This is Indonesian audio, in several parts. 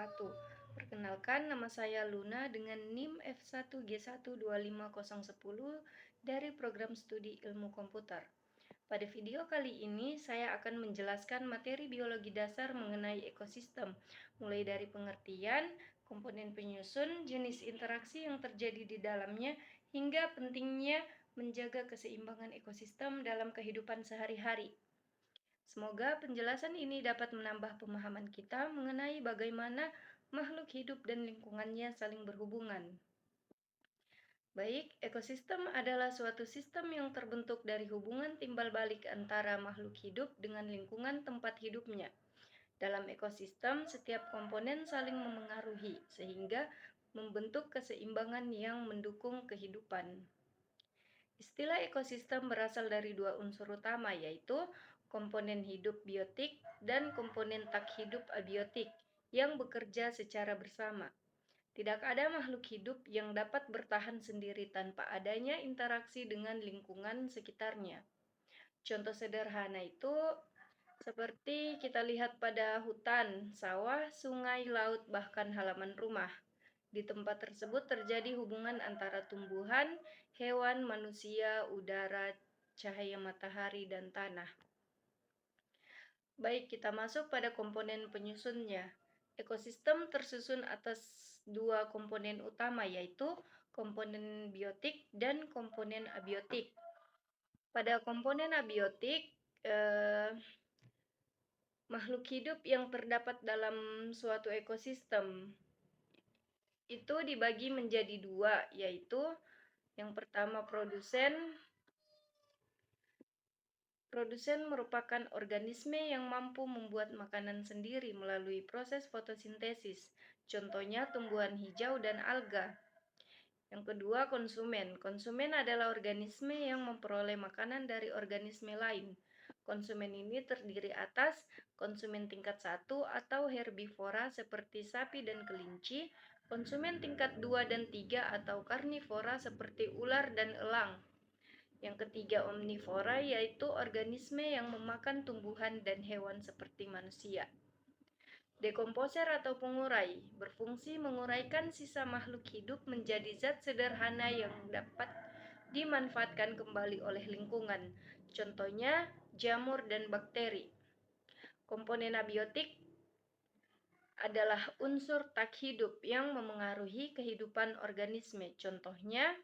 wabarakatuh. Perkenalkan, nama saya Luna dengan NIM F1G1 25010 dari program studi ilmu komputer. Pada video kali ini, saya akan menjelaskan materi biologi dasar mengenai ekosistem, mulai dari pengertian, komponen penyusun, jenis interaksi yang terjadi di dalamnya, hingga pentingnya menjaga keseimbangan ekosistem dalam kehidupan sehari-hari. Semoga penjelasan ini dapat menambah pemahaman kita mengenai bagaimana makhluk hidup dan lingkungannya saling berhubungan. Baik, ekosistem adalah suatu sistem yang terbentuk dari hubungan timbal balik antara makhluk hidup dengan lingkungan tempat hidupnya. Dalam ekosistem, setiap komponen saling memengaruhi sehingga membentuk keseimbangan yang mendukung kehidupan. Istilah ekosistem berasal dari dua unsur utama, yaitu komponen hidup biotik dan komponen tak hidup abiotik yang bekerja secara bersama. Tidak ada makhluk hidup yang dapat bertahan sendiri tanpa adanya interaksi dengan lingkungan sekitarnya. Contoh sederhana itu seperti kita lihat pada hutan, sawah, sungai, laut, bahkan halaman rumah. Di tempat tersebut terjadi hubungan antara tumbuhan, hewan, manusia, udara, cahaya matahari, dan tanah. Baik, kita masuk pada komponen penyusunnya. Ekosistem tersusun atas dua komponen utama, yaitu komponen biotik dan komponen abiotik. Pada komponen abiotik, makhluk hidup yang terdapat dalam suatu ekosistem itu dibagi menjadi dua, yaitu yang pertama produsen. Produsen merupakan organisme yang mampu membuat makanan sendiri melalui proses fotosintesis, contohnya tumbuhan hijau dan alga. Yang kedua, konsumen. Konsumen adalah organisme yang memperoleh makanan dari organisme lain. Konsumen ini terdiri atas konsumen tingkat 1 atau herbivora seperti sapi dan kelinci, konsumen tingkat 2 dan 3 atau karnivora seperti ular dan elang. Yang ketiga, omnivora, yaitu organisme yang memakan tumbuhan dan hewan seperti manusia. Dekomposer atau pengurai berfungsi menguraikan sisa makhluk hidup menjadi zat sederhana yang dapat dimanfaatkan kembali oleh lingkungan. Contohnya jamur dan bakteri. Komponen abiotik adalah unsur tak hidup yang memengaruhi kehidupan organisme. Contohnya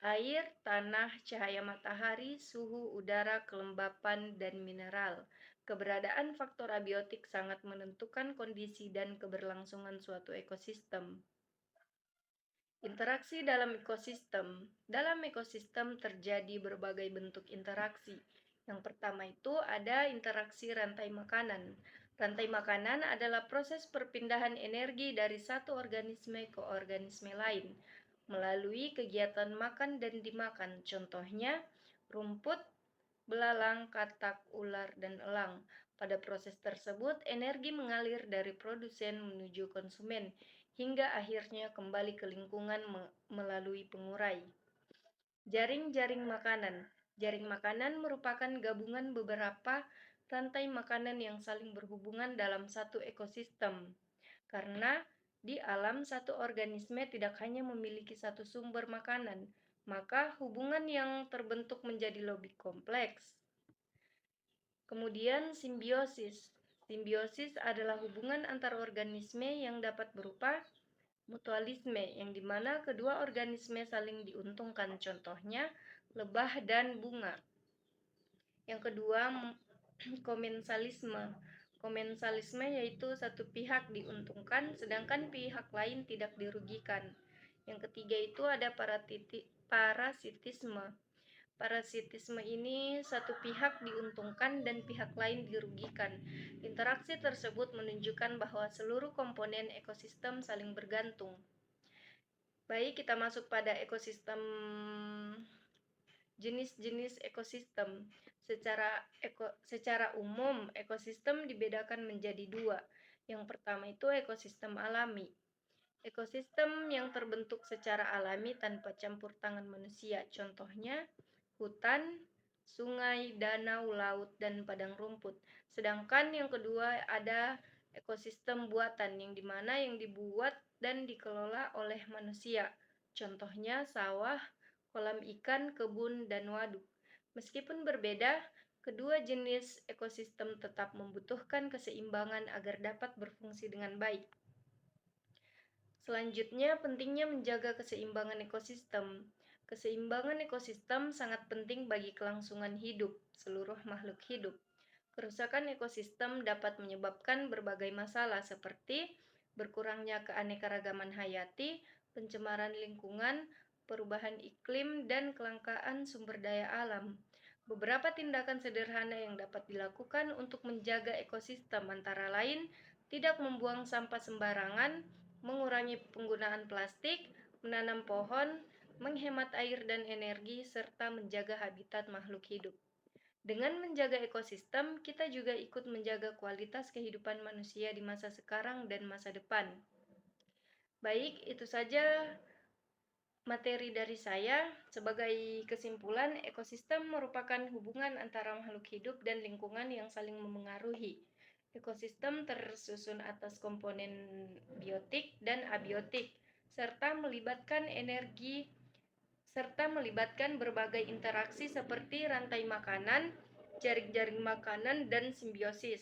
air, tanah, cahaya matahari, suhu udara, kelembapan, dan mineral. Keberadaan faktor abiotik sangat menentukan kondisi dan keberlangsungan suatu ekosistem. Interaksi dalam ekosistem. Dalam ekosistem terjadi berbagai bentuk interaksi. Yang pertama itu ada interaksi rantai makanan. Rantai makanan adalah proses perpindahan energi dari satu organisme ke organisme lain melalui kegiatan makan dan dimakan. Contohnya rumput, belalang, katak, ular, dan elang. Pada proses tersebut, energi mengalir dari produsen menuju konsumen, hingga akhirnya kembali ke lingkungan melalui pengurai. Jaring-jaring makanan. Jaring makanan merupakan gabungan beberapa rantai makanan yang saling berhubungan dalam satu ekosistem. Karena di alam satu organisme tidak hanya memiliki satu sumber makanan, maka hubungan yang terbentuk menjadi lebih kompleks. Kemudian simbiosis. Simbiosis adalah hubungan antar organisme yang dapat berupa mutualisme, yang dimana kedua organisme saling diuntungkan, contohnya lebah dan bunga. Yang kedua, komensalisme. Komensalisme yaitu satu pihak diuntungkan sedangkan pihak lain tidak dirugikan. Yang ketiga itu ada parasitisme. Parasitisme ini satu pihak diuntungkan dan pihak lain dirugikan. Interaksi tersebut menunjukkan bahwa seluruh komponen ekosistem saling bergantung. Baik, kita masuk pada ekosistem. Jenis-jenis ekosistem. Secara umum, ekosistem dibedakan menjadi dua. Yang pertama itu ekosistem alami. Ekosistem yang terbentuk secara alami tanpa campur tangan manusia. Contohnya hutan, sungai, danau, laut, dan padang rumput. Sedangkan yang kedua ada ekosistem buatan yang dibuat dan dikelola oleh manusia. Contohnya sawah, kolam ikan, kebun, dan waduk. Meskipun berbeda, kedua jenis ekosistem tetap membutuhkan keseimbangan agar dapat berfungsi dengan baik. Selanjutnya, pentingnya menjaga keseimbangan ekosistem. Keseimbangan ekosistem sangat penting bagi kelangsungan hidup seluruh makhluk hidup. Kerusakan ekosistem dapat menyebabkan berbagai masalah seperti berkurangnya keanekaragaman hayati, pencemaran lingkungan, perubahan iklim, dan kelangkaan sumber daya alam. Beberapa tindakan sederhana yang dapat dilakukan untuk menjaga ekosistem antara lain tidak membuang sampah sembarangan, mengurangi penggunaan plastik, menanam pohon, menghemat air dan energi, serta menjaga habitat makhluk hidup. Dengan menjaga ekosistem, kita juga ikut menjaga kualitas kehidupan manusia di masa sekarang dan masa depan. Baik, itu saja materi dari saya. Sebagai kesimpulan, ekosistem merupakan hubungan antara makhluk hidup dan lingkungan yang saling memengaruhi. Ekosistem tersusun atas komponen biotik dan abiotik, serta melibatkan berbagai interaksi seperti rantai makanan, jaring-jaring makanan, dan simbiosis.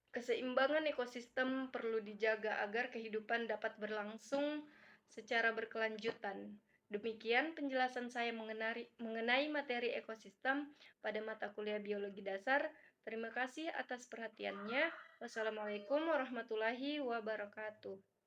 Keseimbangan ekosistem perlu dijaga agar kehidupan dapat berlangsung secara berkelanjutan. Demikian penjelasan saya mengenai materi ekosistem pada mata kuliah biologi dasar. Terima kasih atas perhatiannya. Wassalamualaikum warahmatullahi wabarakatuh.